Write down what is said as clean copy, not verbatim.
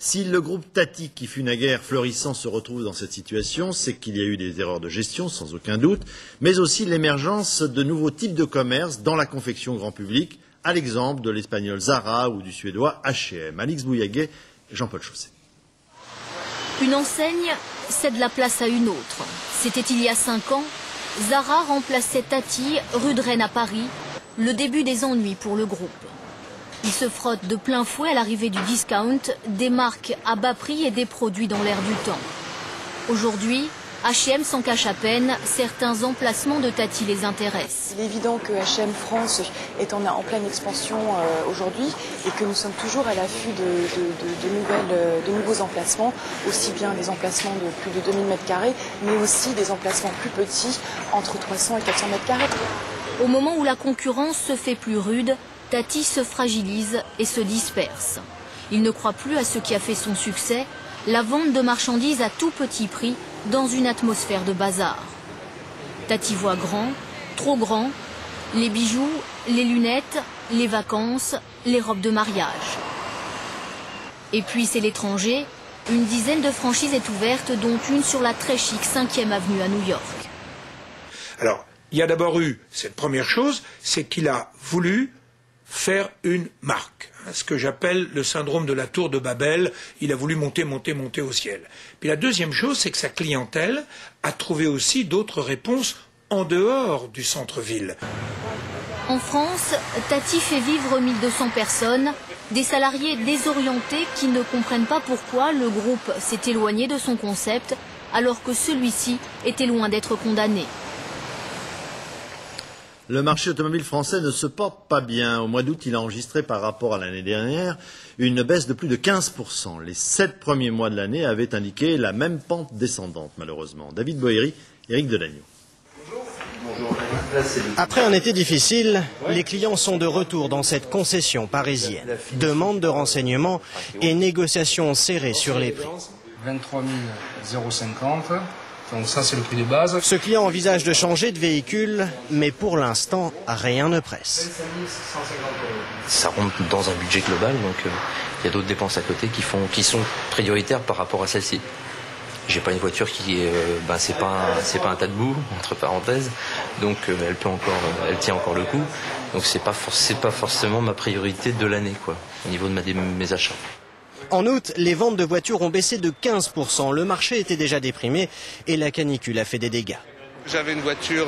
Si le groupe Tati, qui fut naguère florissant, se retrouve dans cette situation, c'est qu'il y a eu des erreurs de gestion, sans aucun doute, mais aussi l'émergence de nouveaux types de commerce dans la confection grand public, à l'exemple de l'espagnol Zara ou du suédois H&M. Alix Bouillaguet, Jean-Paul Chausset. Une enseigne cède la place à une autre. C'était il y a 5 ans. Zara remplaçait Tati, rue de Rennes à Paris, le début des ennuis pour le groupe. Il se frotte de plein fouet à l'arrivée du discount, des marques à bas prix et des produits dans l'air du temps. Aujourd'hui, H&M s'en cache à peine, certains emplacements de Tati les intéressent. Il est évident que H&M France est en pleine expansion aujourd'hui et que nous sommes toujours à l'affût de nouveaux emplacements, aussi bien des emplacements de plus de 2000 m², mais aussi des emplacements plus petits, entre 300 et 400 m². Au moment où la concurrence se fait plus rude, Tati se fragilise et se disperse. Il ne croit plus à ce qui a fait son succès, la vente de marchandises à tout petit prix dans une atmosphère de bazar. Tati voit grand, trop grand, les bijoux, les lunettes, les vacances, les robes de mariage. Et puis c'est l'étranger, une dizaine de franchises est ouverte, dont une sur la très chic 5e avenue à New York. Alors, il y a d'abord eu cette première chose, c'est qu'il a voulu faire une marque, ce que j'appelle le syndrome de la tour de Babel. Il a voulu monter au ciel. Puis la deuxième chose, c'est que sa clientèle a trouvé aussi d'autres réponses en dehors du centre-ville. En France, Tati fait vivre 1200 personnes, des salariés désorientés qui ne comprennent pas pourquoi le groupe s'est éloigné de son concept alors que celui-ci était loin d'être condamné. Le marché automobile français ne se porte pas bien. Au mois d'août, il a enregistré par rapport à l'année dernière une baisse de plus de 15%. Les 7 premiers mois de l'année avaient indiqué la même pente descendante, malheureusement. David Boéry, Éric Delagneau. Après un été difficile, les clients sont de retour dans cette concession parisienne. Demande de renseignements et négociations serrées sur les prix. 23 050. Donc ça, c'est le prix de base. Ce client envisage de changer de véhicule, mais pour l'instant, rien ne presse. Ça rentre dans un budget global, donc il y a d'autres dépenses à côté qui sont prioritaires par rapport à celle-ci. J'ai pas une voiture qui est, c'est pas un tas de boue entre parenthèses, donc elle tient encore le coup. Donc c'est pas forcément ma priorité de l'année, quoi, au niveau de mes achats. En août, les ventes de voitures ont baissé de 15%. Le marché était déjà déprimé et la canicule a fait des dégâts. J'avais une voiture,